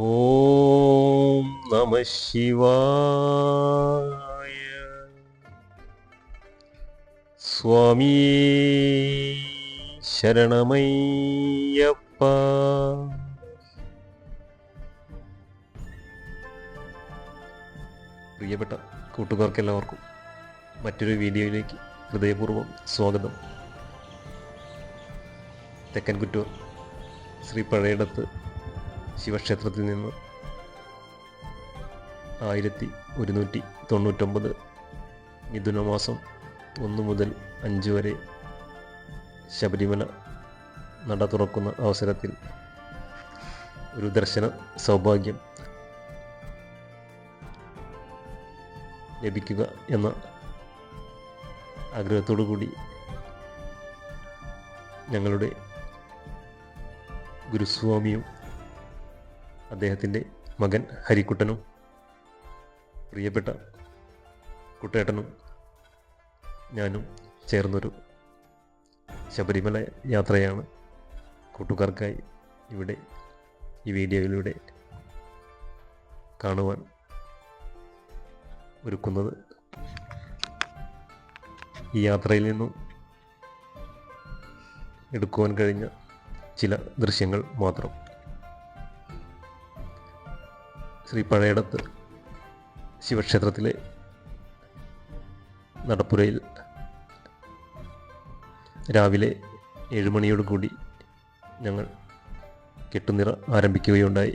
ഓം നമഃ ശിവായ. സ്വാമി ശരണമയ്യപ്പ. പ്രിയപ്പെട്ട കൂട്ടുകാർക്കെല്ലാവർക്കും മറ്റൊരു വീഡിയോയിലേക്ക് ഹൃദയപൂർവ്വം സ്വാഗതം. തെക്കൻ കുറ്റൂർ ശ്രീ പഴയടത്ത് ശിവക്ഷേത്രത്തിൽ നിന്ന് 1199 മിഥുനമാസം 1 മുതൽ 5 വരെ ശബരിമല നട തുറക്കുന്ന അവസരത്തിൽ ഒരു ദർശന സൗഭാഗ്യം ലഭിക്കുക എന്ന ആഗ്രഹത്തോടു കൂടി ഞങ്ങളുടെ ഗുരുസ്വാമിയും അദ്ദേഹത്തിൻ്റെ മകൻ ഹരിക്കുട്ടനും പ്രിയപ്പെട്ട കുട്ടേട്ടനും ഞാനും ചേർന്നൊരു ശബരിമല യാത്രയാണ് കൂട്ടുകാർക്കായി ഇവിടെ ഈ വീഡിയോയിലൂടെ കാണുവാൻ ഒരുക്കുന്നത്. ഈ യാത്രയിൽ നിന്നും എടുക്കുവാൻ കഴിഞ്ഞ ചില ദൃശ്യങ്ങൾ മാത്രം. ശ്രീ പഴയടത്ത് ശിവക്ഷേത്രത്തിലെ നടപ്പുരയിൽ രാവിലെ 7 മണിയോട് കൂടി ഞങ്ങൾ കെട്ടുനിറ ആരംഭിക്കുകയുണ്ടായി.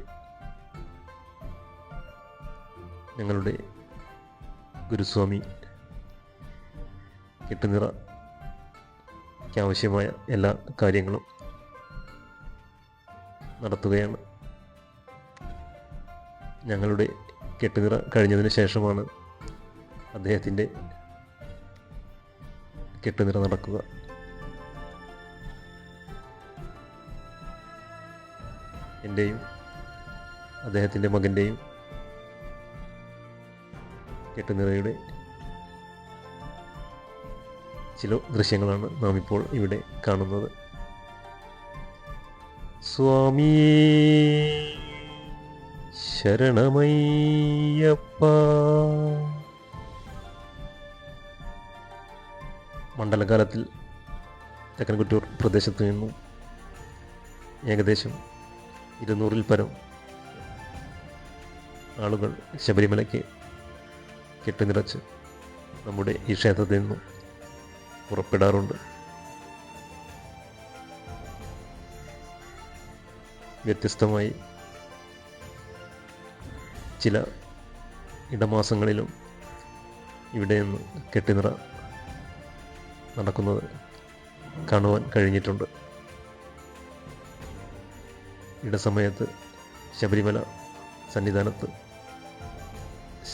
ഞങ്ങളുടെ ഗുരുസ്വാമി കെട്ടുനിറയ്ക്കാവശ്യമായ എല്ലാ കാര്യങ്ങളും നടത്തുകയാണ്. ഞങ്ങളുടെ കെട്ടുനിറ കഴിഞ്ഞതിന് ശേഷമാണ് അദ്ദേഹത്തിൻ്റെ കെട്ടുനിറ നടക്കുക. എൻ്റെയും അദ്ദേഹത്തിൻ്റെ മകൻ്റെയും കെട്ടുനിറയുടെ ചില ദൃശ്യങ്ങളാണ് നാം ഇപ്പോൾ ഇവിടെ കാണുന്നത്. സ്വാമി ശരണമയ്യപ്പ. മണ്ഡലകാലത്തിൽ തെക്കൻ കുറ്റൂർ പ്രദേശത്ത് നിന്നും ഏകദേശം 200-ൽ പരം ആളുകൾ ശബരിമലയ്ക്ക് കെട്ടുനിറച്ച് നമ്മുടെ ഈ ക്ഷേത്രത്തിൽ നിന്നും പുറപ്പെടാറുണ്ട്. വ്യത്യസ്തമായി ചില ഇടമാസങ്ങളിലും ഇവിടെ നിന്ന് കെട്ടുനിറ നടക്കുന്നത് കാണുവാൻ കഴിഞ്ഞിട്ടുണ്ട്. ഇടസമയത്ത് ശബരിമല സന്നിധാനത്ത്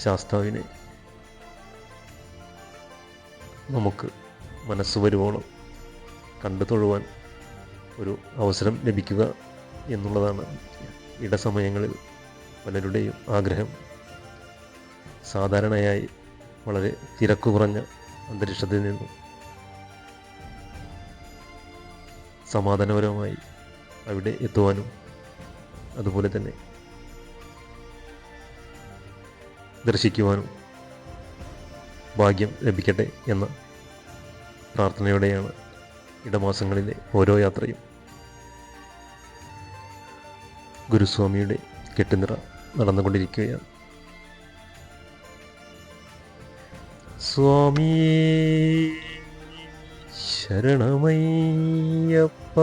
ശാസ്താവിനെ നമുക്ക് മനസ്സ് വരുവോളം കണ്ടു തൊഴുവാൻ ഒരു അവസരം ലഭിക്കുക എന്നുള്ളതാണ് ഇടസമയങ്ങളിൽ പലരുടെയും ആഗ്രഹം. സാധാരണയായി വളരെ തിരക്ക് കുറഞ്ഞ അന്തരീക്ഷത്തിൽ നിന്നും സമാധാനപരമായി അവിടെ എത്തുവാനും അതുപോലെ തന്നെ ദർശിക്കുവാനും ഭാഗ്യം ലഭിക്കട്ടെ എന്ന പ്രാർത്ഥനയോടെയാണ് ഇടമാസങ്ങളിലെ ഓരോ യാത്രയും. ഗുരുസ്വാമിയുടെ കെട്ടുനിറ നടന്നുകൊണ്ടിരിക്കുകയാണ്. സ്വാമി ശരണമയ്യപ്പ.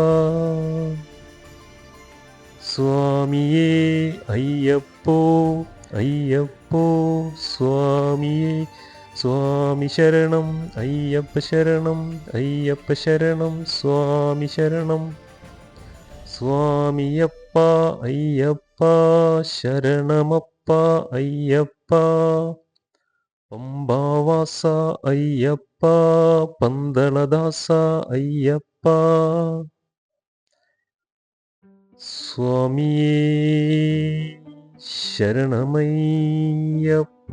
സ്വാമിയേ അയ്യപ്പോ അയ്യപ്പോ. സ്വാമിയേ സ്വാമി ശരണം അയ്യപ്പ ശരണം അയ്യപ്പ ശരണം സ്വാമി ശരണം. സ്വാമിയപ്പ അയ്യപ്പ ശരണമപ്പ അയ്യപ്പ. പമ്പാവാസ അയ്യപ്പ പന്തളദാസ അയ്യപ്പ. സ്വാമിയേ ശരണമയ്യപ്പ.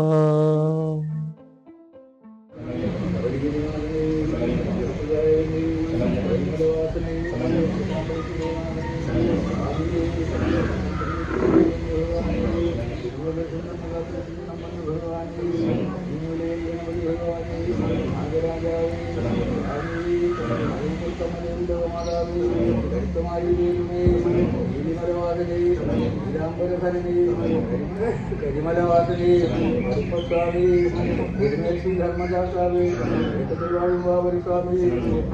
കരിമലവാസനെ സ്വാമി തിരുനെല്ലി ധർമ്മദാസാവേ സ്വാമി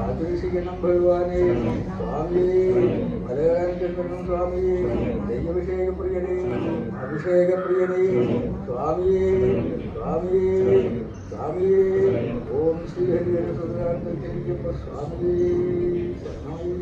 ആശീർഷിക്കണം ഭഗവാനെ സ്വാമിയെ മലയാളം സ്വാമിയെ ദൈവവിഷേകപ്രിയനെ അഭിഷേകപ്രിയനെ സ്വാമിയെ സ്വാമിയെ സ്വാമിയെ ഓം ശ്രീഹരിഹര സുധാർത്ഥ സ്വാമിയെ ശരണമായി.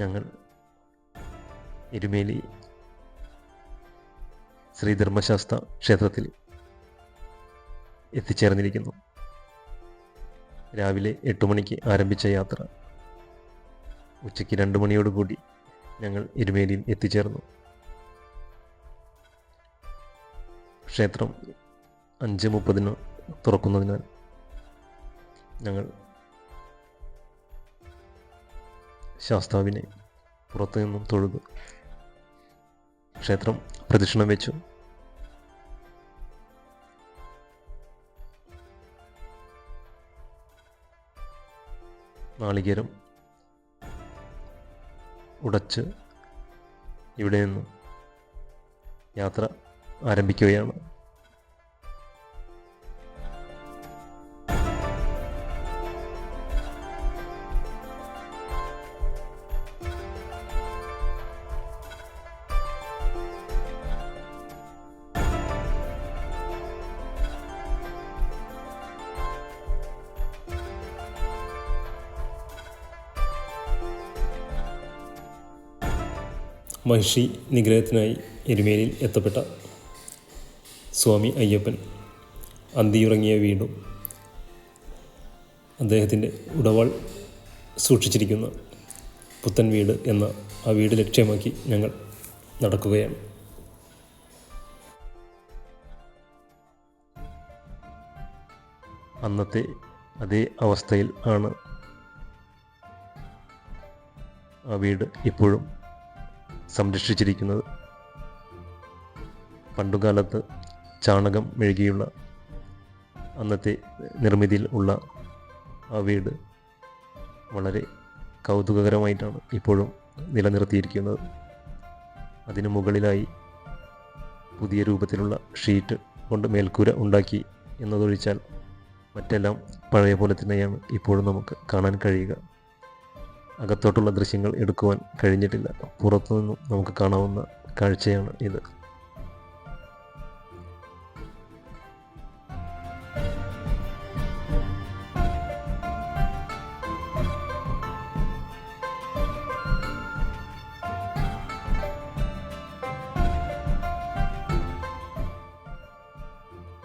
ഞങ്ങൾ എരുമേലി ശ്രീധർമ്മശാസ്ത്ര ക്ഷേത്രത്തിൽ എത്തിച്ചേർന്നിരിക്കുന്നു. രാവിലെ 8 മണിക്ക് ആരംഭിച്ച യാത്ര ഉച്ചയ്ക്ക് 2 മണിയോടുകൂടി ഞങ്ങൾ എരുമേലിയിൽ എത്തിച്ചേർന്നു. ക്ഷേത്രം 5:30 തുറക്കുന്നതിനാൽ ഞങ്ങൾ ശാസ്താവിനെ പുറത്തു നിന്നും തൊഴുതു ക്ഷേത്രം പ്രദക്ഷിണം വെച്ചു. നാളികേരം ഉടച്ച് ഇവിടെ നിന്നും യാത്ര ആരംഭിക്കുകയാണ്. മഹിഷി നിഗ്രഹത്തിനായി എരുമേലിയിൽ എത്തപ്പെട്ട സ്വാമി അയ്യപ്പൻ അന്തിയുറങ്ങിയ വീടും അദ്ദേഹത്തിൻ്റെ ഉടവാൾ സൂക്ഷിച്ചിരിക്കുന്ന പുത്തൻ വീട് എന്ന ആ വീട് ലക്ഷ്യമാക്കി ഞങ്ങൾ നടക്കുകയാണ്. അന്നത്തെ അതേ അവസ്ഥയിൽ ആണ് ആ വീട് ഇപ്പോഴും സംരക്ഷിച്ചിരിക്കുന്നത്. പണ്ടുകാലത്ത് ചാണകം മെഴുകിയുള്ള അന്നത്തെ നിർമ്മിതിയിൽ ഉള്ള ആ വീട് വളരെ കൗതുകകരമായിട്ടാണ് ഇപ്പോഴും നിലനിർത്തിയിരിക്കുന്നത്. അതിനു മുകളിലായി പുതിയ രൂപത്തിലുള്ള ഷീറ്റ് കൊണ്ട് മേൽക്കൂര ഉണ്ടാക്കി എന്നതൊഴിച്ചാൽ മറ്റെല്ലാം പഴയ പോലെ തന്നെയാണ് ഇപ്പോഴും നമുക്ക് കാണാൻ കഴിയുക. അകത്തോട്ടുള്ള ദൃശ്യങ്ങൾ എടുക്കുവാൻ കഴിഞ്ഞിട്ടില്ല. പുറത്തുനിന്നും നമുക്ക് കാണാവുന്ന കാഴ്ചയാണ് ഇത്.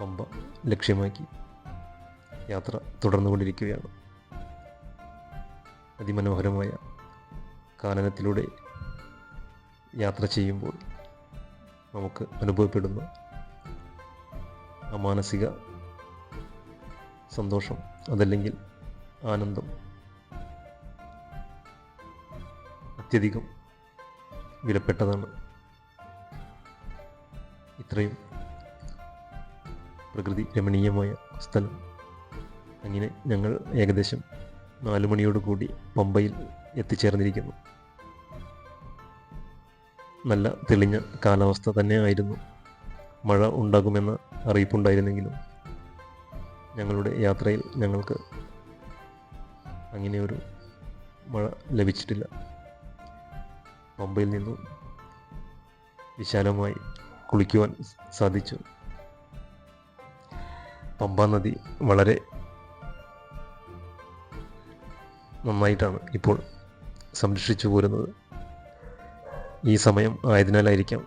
പമ്പ ലക്ഷ്യമാക്കി യാത്ര തുടർന്നുകൊണ്ടിരിക്കുകയാണ്. അതിമനോഹരമായ കാനനത്തിലൂടെ യാത്ര ചെയ്യുമ്പോൾ നമുക്ക് അനുഭവപ്പെടുന്ന ആ മാനസിക സന്തോഷം, അതല്ലെങ്കിൽ ആനന്ദം അത്യധികം വിലപ്പെട്ടതാണ്. ഇത്രയും പ്രകൃതി രമണീയമായ സ്ഥലം. അങ്ങനെ ഞങ്ങൾ ഏകദേശം 4 മണിയോടുകൂടി പമ്പയിൽ എത്തിച്ചേർന്നിരിക്കുന്നു. നല്ല തെളിഞ്ഞ കാലാവസ്ഥ തന്നെ ആയിരുന്നു. മഴ ഉണ്ടാകുമെന്ന അറിയിപ്പുണ്ടായിരുന്നെങ്കിലും ഞങ്ങളുടെ യാത്രയിൽ ഞങ്ങൾക്ക് അങ്ങനെ ഒരു മഴ ലഭിച്ചിട്ടില്ല. പമ്പയിൽ നിന്നും വിശാലമായി കുളിക്കുവാൻ സാധിച്ചു. പമ്പാ നദി വളരെ നന്നായിട്ടാണ് ഇപ്പോൾ സംരക്ഷിച്ചു പോരുന്നത്. ഈ സമയം ആയതിനാലായിരിക്കാം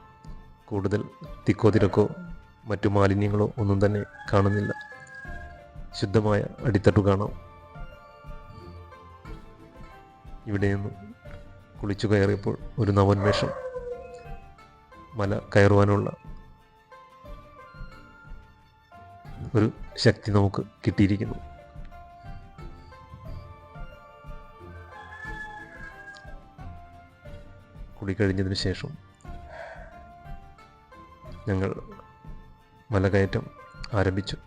കൂടുതൽ തിക്കോ തിരക്കോ മറ്റു മാലിന്യങ്ങളോ ഒന്നും തന്നെ കാണുന്നില്ല. ശുദ്ധമായ അടിത്തട്ടു കാണാം. ഇവിടെ നിന്നും കുളിച്ചു കയറിയപ്പോൾ ഒരു നവോന്മേഷം, മല കയറുവാനുള്ള ഒരു ശക്തി നമുക്ക് കിട്ടിയിരിക്കുന്നു. കുളി കഴിഞ്ഞതിന് ശേഷം ഞങ്ങൾ മലകയറ്റം ആരംഭിച്ചു.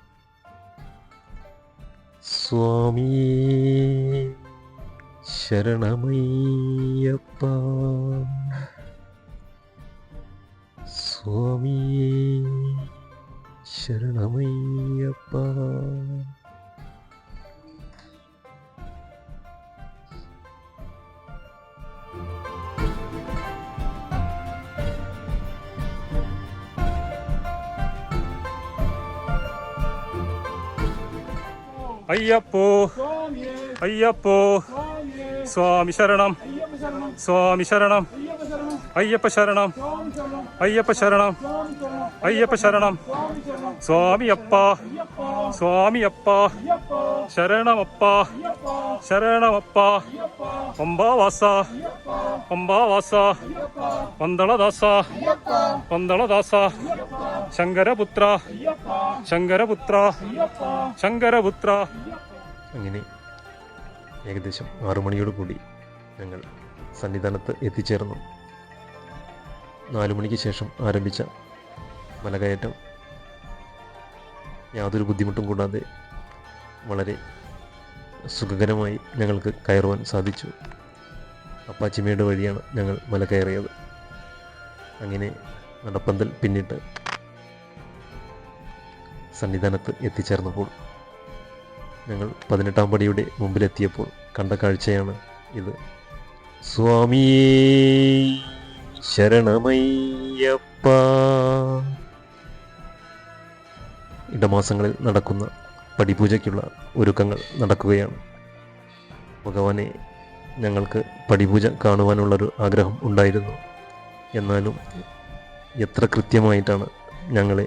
സ്വാമി ശരണമയ്യപ്പ, സ്വാമി ശരണമയ്യപ്പ. അയ്യപ്പോ അയ്യപ്പോ സ്വാമി ശരണം സ്വാമി ശരണം അയ്യപ്പ ശരണം അയ്യപ്പ ശരണം അയ്യപ്പ ശരണം സ്വാമിയപ്പ സ്വാമിയപ്പ ശരണമപ്പ ശരണമപ്പ പമ്പാവാസ പമ്പാവാസ പന്തളദാസ പന്തളദാസ ശങ്കരപുത്ര ശങ്കരപുത്ര ശങ്കരപുത്ര. അങ്ങനെ ഏകദേശം 6 മണിയോട് കൂടി ഞങ്ങൾ സന്നിധാനത്ത് എത്തിച്ചേർന്നു. 4 മണിക്ക് ശേഷം ആരംഭിച്ച മലകയറ്റം യാതൊരു ബുദ്ധിമുട്ടും കൂടാതെ വളരെ സുഖകരമായി ഞങ്ങൾക്ക് കയറുവാൻ സാധിച്ചു. അപ്പാച്ചിമേട് വഴിയാണ് ഞങ്ങൾ മല കയറിയത്. അങ്ങനെ നടപ്പന്തൽ പിന്നിട്ട് സന്നിധാനത്ത് എത്തിച്ചേർന്നപ്പോൾ ഞങ്ങൾ 18-ാം പടിയുടെ മുമ്പിലെത്തിയപ്പോൾ കണ്ട കാഴ്ചയാണ് ഇത്. സ്വാമിയേ ശരണമയ്യപ്പ. ഇടമാസങ്ങളിൽ നടക്കുന്ന പടിപൂജയ്ക്കുള്ള ഒരുക്കങ്ങൾ നടക്കുകയാണ്. ഭഗവാനെ ഞങ്ങൾക്ക് പടിപൂജ കാണുവാനുള്ളൊരു ആഗ്രഹം ഉണ്ടായിരുന്നു. എന്നാലും എത്ര കൃത്യമായിട്ടാണ് ഞങ്ങളെ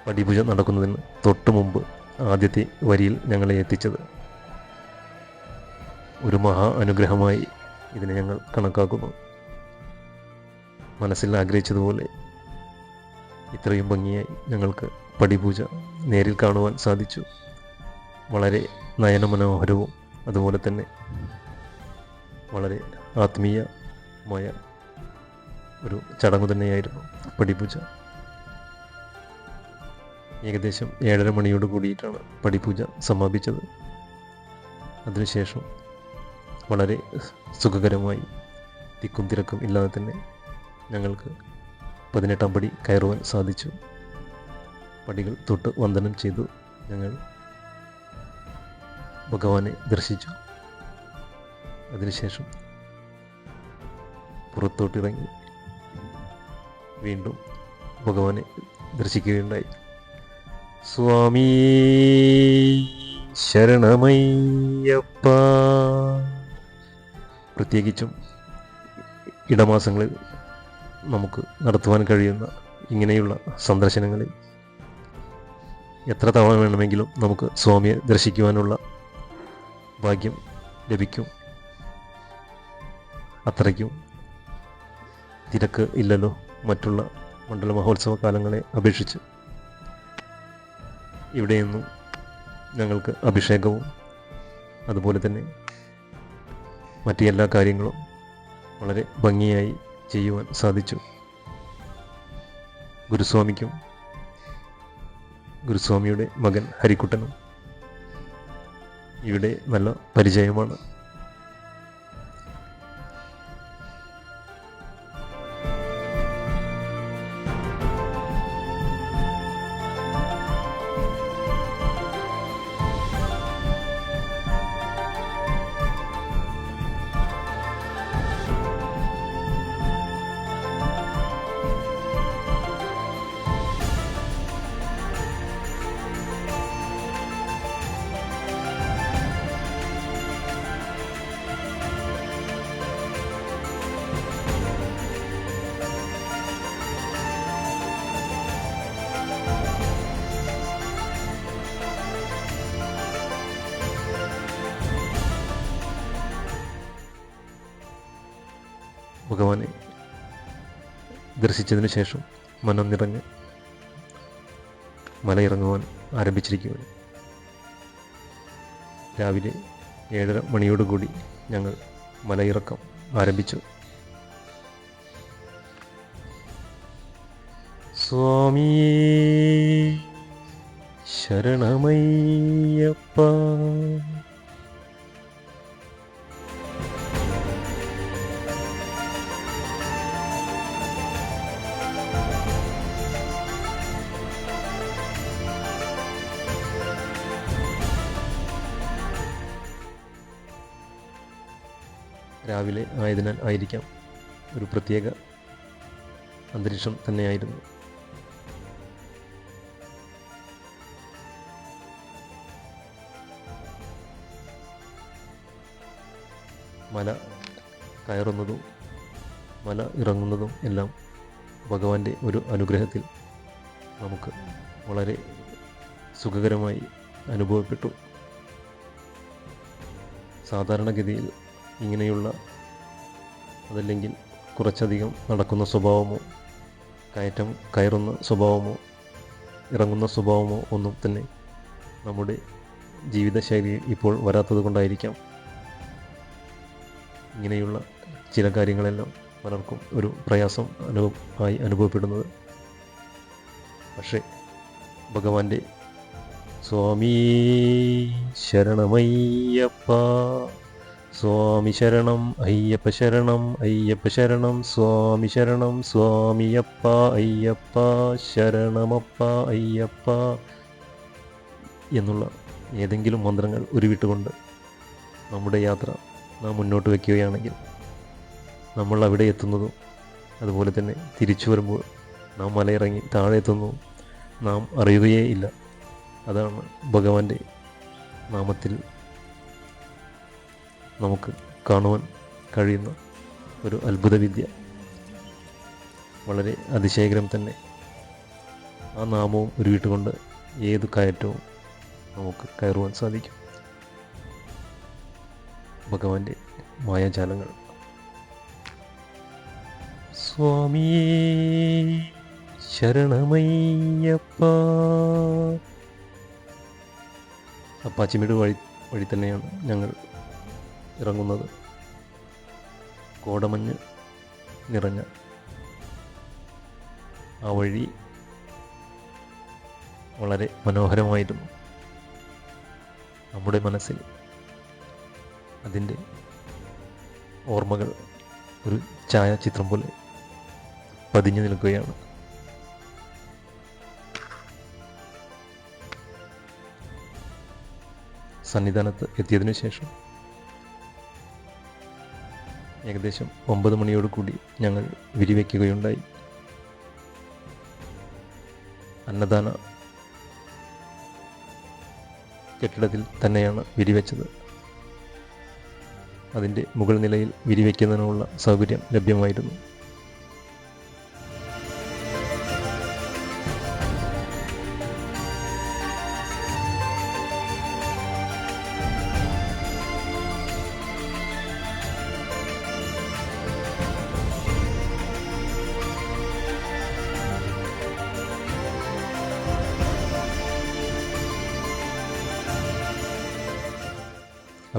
പടിപൂജ നടക്കുന്നതിന് തൊട്ട് മുമ്പ് ആദ്യത്തെ വരിയിൽ ഞങ്ങളെ എത്തിച്ചത്. ഒരു മഹാ അനുഗ്രഹമായി ഇതിനെ ഞങ്ങൾ കണക്കാക്കുന്നു. മനസ്സിൽ ആഗ്രഹിച്ചതുപോലെ ഇത്രയും ഭംഗിയായി ഞങ്ങൾക്ക് പടിപൂജ നേരിൽ കാണുവാൻ സാധിച്ചു. വളരെ നയനമനോഹരവും അതുപോലെ തന്നെ വളരെ ആത്മീയമായ ഒരു ചടങ്ങ് തന്നെയായിരുന്നു പടിപൂജ. ഏകദേശം 7:30 മണിയോട് കൂടിയിട്ടാണ് പടിപൂജ സമാപിച്ചത്. അതിനുശേഷം വളരെ സുഖകരമായി തിക്കും തിരക്കും ഇല്ലാതെ തന്നെ ഞങ്ങൾക്ക് 18-ാം പടി കയറുവാൻ സാധിച്ചു. പടികൾ തൊട്ട് വന്ദനം ചെയ്തു ഞങ്ങൾ ഭഗവാനെ ദർശിച്ചു. അതിനുശേഷം പുറത്തോട്ടിറങ്ങി വീണ്ടും ഭഗവാനെ ദർശിക്കുകയുണ്ടായി. സ്വാമി ശരണമയ്യപ്പ. പ്രത്യേകിച്ചും ഇടമാസങ്ങളിൽ നമുക്ക് നടത്തുവാൻ കഴിയുന്ന ഇങ്ങനെയുള്ള സന്ദർശനങ്ങളിൽ എത്ര തവണ വേണമെങ്കിലും നമുക്ക് സ്വാമിയെ ദർശിക്കുവാനുള്ള ഭാഗ്യം ലഭിക്കും. അത്രയ്ക്കും തിരക്ക് ഇല്ലല്ലോ മറ്റുള്ള മണ്ഡല മഹോത്സവ കാലങ്ങളെ അപേക്ഷിച്ച്. ഇവിടെയൊന്നും ഞങ്ങൾക്ക് അഭിഷേകവും അതുപോലെ തന്നെ മറ്റ് എല്ലാ കാര്യങ്ങളും വളരെ ഭംഗിയായി ചെയ്യുവാൻ സാധിച്ചു. ഗുരുസ്വാമിക്കും ഗുരുസ്വാമിയുടെ മകൻ ഹരിക്കുട്ടനും ഇവിടെ നല്ല പരിചയമാണ്. ഭഗവാനെ ദർശിച്ചതിന് ശേഷം മനം നിറഞ്ഞ് മലയിറങ്ങുവാൻ ആരംഭിച്ചിരിക്കുകയാണ്. രാവിലെ 7:30 മണിയോടുകൂടി ഞങ്ങൾ മലയിറക്കം ആരംഭിച്ചു. സ്വാമി ശരണമയ്യപ്പ. രാവിലെ ആയതിനാൽ ആയിരിക്കാം ഒരു പ്രത്യേക അന്തരീക്ഷം തന്നെയായിരുന്നു. മല കയറുന്നതും മല ഇറങ്ങുന്നതും എല്ലാം ഭഗവാന്റെ ഒരു അനുഗ്രഹത്തിൽ നമുക്ക് വളരെ സുഖകരമായി അനുഭവപ്പെട്ടു. സാധാരണഗതിയിൽ ഇങ്ങനെയുള്ള അതല്ലെങ്കിൽ കുറച്ചധികം നടക്കുന്ന സ്വഭാവമോ കയറ്റം കയറുന്ന സ്വഭാവമോ ഇറങ്ങുന്ന സ്വഭാവമോ ഒന്നും തന്നെ നമ്മുടെ ജീവിതശൈലിയിൽ ഇപ്പോൾ വരാത്തത് കൊണ്ടായിരിക്കാം ഇങ്ങനെയുള്ള ചില കാര്യങ്ങളെല്ലാം പലർക്കും ഒരു പ്രയാസം ആയി അനുഭവപ്പെടുന്നത്. പക്ഷേ ഭഗവാന്റെ സ്വാമി ശരണമയ്യപ്പ, സ്വാമി ശരണം അയ്യപ്പ ശരണം, അയ്യപ്പ ശരണം സ്വാമി ശരണം, സ്വാമിയപ്പ അയ്യപ്പ ശരണമപ്പ അയ്യപ്പ എന്നുള്ള ഏതെങ്കിലും മന്ത്രങ്ങൾ ഉരുവിട്ടുകൊണ്ട് നമ്മുടെ യാത്ര നാം മുന്നോട്ട് വയ്ക്കുകയാണെങ്കിൽ നമ്മൾ അവിടെ എത്തുന്നതും അതുപോലെ തന്നെ തിരിച്ചു വരുമ്പോൾ നാം മലയിറങ്ങി താഴെ എത്തുന്നതും നാം അറിയുകയേ ഇല്ല. അതാണ് ഭഗവാന്റെ നാമത്തിൽ നമുക്ക് കാണുവാൻ കഴിയുന്ന ഒരു അത്ഭുത വിദ്യ. വളരെ അതിശയകരം തന്നെ. ആ നാമവും ഉരുവിട്ടുകൊണ്ട് ഏത് കയറ്റവും നമുക്ക് കയറുവാൻ സാധിക്കും. ഭഗവാന്റെ മായാജാലങ്ങൾ. സ്വാമി ശരണമയ്യപ്പ. അപ്പാച്ചിമേട് വഴി തന്നെയാണ് ഞങ്ങൾ ഇറങ്ങുന്നത്. കോടമഞ്ഞ് നിറഞ്ഞ ആ വഴി വളരെ മനോഹരമായിരുന്നു. നമ്മുടെ മനസ്സിൽ അതിൻ്റെ ഓർമ്മകൾ ഒരു ഛായാചിത്രം പോലെ പതിഞ്ഞു നിൽക്കുകയാണ്. സന്നിധാനത്ത് എത്തിയതിനു ശേഷം ഏകദേശം 9 മണിയോട് കൂടി ഞങ്ങൾ വിരിവയ്ക്കുകയുണ്ടായി. അന്നദാന കെട്ടിടത്തിൽ തന്നെയാണ് വിരിവെച്ചത്. അതിൻ്റെ മുകൾ നിലയിൽ വിരിവയ്ക്കുന്നതിനുള്ള സൗകര്യം ലഭ്യമായിരുന്നു.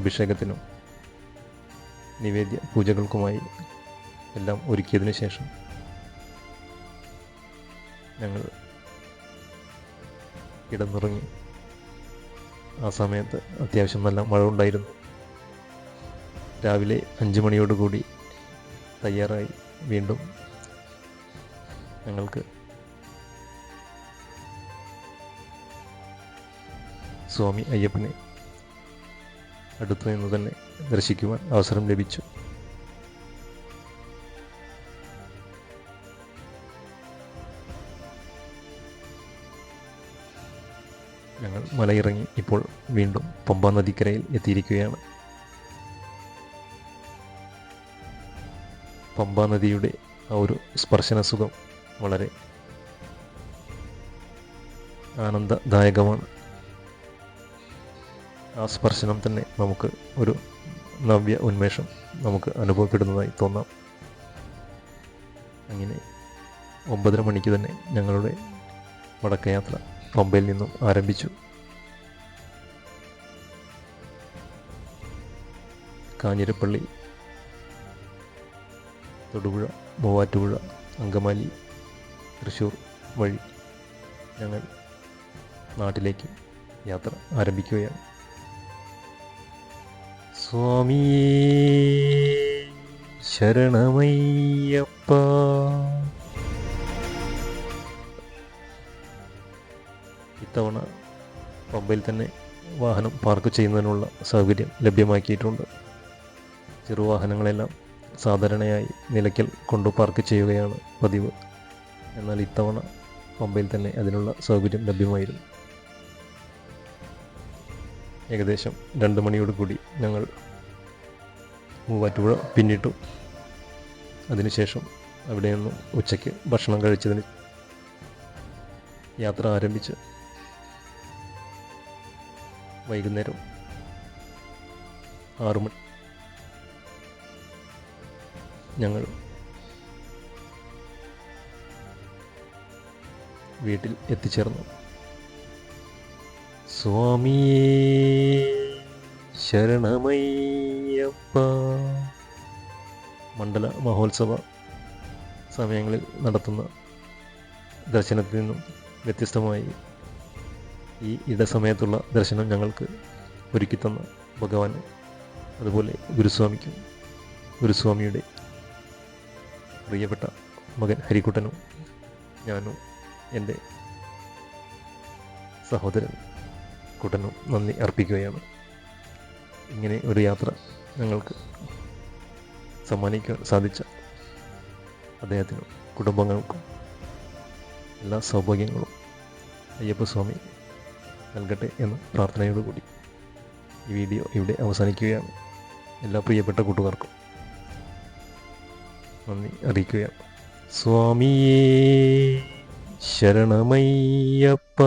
അഭിഷേകത്തിനും നിവേദ്യ പൂജകൾക്കുമായി എല്ലാം ഒരുക്കിയതിനു ശേഷം ഞങ്ങൾ കിടന്നുറങ്ങി. ആ സമയത്ത് അത്യാവശ്യം നല്ല മഴ ഉണ്ടായിരുന്നു. രാവിലെ 5 മണിയോടുകൂടി തയ്യാറായി വീണ്ടും ഞങ്ങൾക്ക് സ്വാമി അയ്യപ്പനെ അടുത്തു നിന്ന് തന്നെ ദർശിക്കുവാൻ അവസരം ലഭിച്ചു. ഞങ്ങൾ മലയിറങ്ങി ഇപ്പോൾ വീണ്ടും പമ്പാ നദിക്കരയിൽ എത്തിയിരിക്കുകയാണ്. പമ്പാ നദിയുടെ ആ ഒരു സ്പർശന സുഖം വളരെ ആനന്ദദായകമാണ്. ആ സ്പർശനം തന്നെ നമുക്ക് ഒരു നവ്യ ഉന്മേഷം നമുക്ക് അനുഭവപ്പെടുന്നതായി തോന്നാം. അങ്ങനെ 9:30 മണിക്ക് തന്നെ ഞങ്ങളുടെ മടക്കയാത്ര പമ്പയിൽ നിന്നും ആരംഭിച്ചു. കാഞ്ഞിരപ്പള്ളി, തൊടുപുഴ, മൂവാറ്റുപുഴ, അങ്കമാലി, തൃശ്ശൂർ വഴി ഞങ്ങൾ നാട്ടിലേക്ക് യാത്ര ആരംഭിക്കുകയാണ്. സ്വാമി ശരണമയ്യപ്പ. ഇത്തവണ പമ്പയിൽ തന്നെ വാഹനം പാർക്ക് ചെയ്യുന്നതിനുള്ള സൗകര്യം ലഭ്യമാക്കിയിട്ടുണ്ട്. ചെറുവാഹനങ്ങളെല്ലാം സാധാരണയായി നിലയ്ക്കൽ കൊണ്ടു പാർക്ക് ചെയ്യുകയാണ് പതിവ്. എന്നാൽ ഇത്തവണ പമ്പയിൽ തന്നെ അതിനുള്ള സൗകര്യം ലഭ്യമായിരുന്നു. ഏകദേശം 2 മണിയോട് കൂടി ഞങ്ങൾ മൂവാറ്റുപുഴ പിന്നിട്ടു. അതിനുശേഷം അവിടെ നിന്നും ഉച്ചയ്ക്ക് ഭക്ഷണം കഴിച്ചതിന് യാത്ര ആരംഭിച്ച് വൈകുന്നേരം 6 മണി ഞങ്ങൾ വീട്ടിൽ എത്തിച്ചേർന്നു. സ്വാമിയേ ശരണമയ്യപ്പ. മണ്ഡല മഹോത്സവ സമയങ്ങളിൽ നടത്തുന്ന ദർശനത്തിൽ നിന്നും വ്യത്യസ്തമായി ഈ ഇടസമയത്തുള്ള ദർശനം ഞങ്ങൾക്ക് ഒരുക്കിത്തന്ന ഭഗവാന്, അതുപോലെ ഗുരുസ്വാമിക്കും ഗുരുസ്വാമിയുടെ പ്രിയപ്പെട്ട മകൻ ഹരിക്കുട്ടനും ഞാനും എൻ്റെ സഹോദരൻ കുട്ടനും നന്ദി അർപ്പിക്കുകയാണ്. ഇങ്ങനെ ഒരു യാത്ര ഞങ്ങൾക്ക് സമ്മാനിക്കാൻ സാധിച്ച അദ്ദേഹത്തിനും കുടുംബങ്ങൾക്കും എല്ലാ സൗഭാഗ്യങ്ങളും അയ്യപ്പസ്വാമി നൽകട്ടെ എന്ന പ്രാർത്ഥനയോടുകൂടി ഈ വീഡിയോ ഇവിടെ അവസാനിക്കുകയാണ്. എല്ലാ പ്രിയപ്പെട്ട കൂട്ടുകാർക്കും നന്ദി അറിയിക്കുകയാണ്. സ്വാമിയേ ശരണമയ്യപ്പ.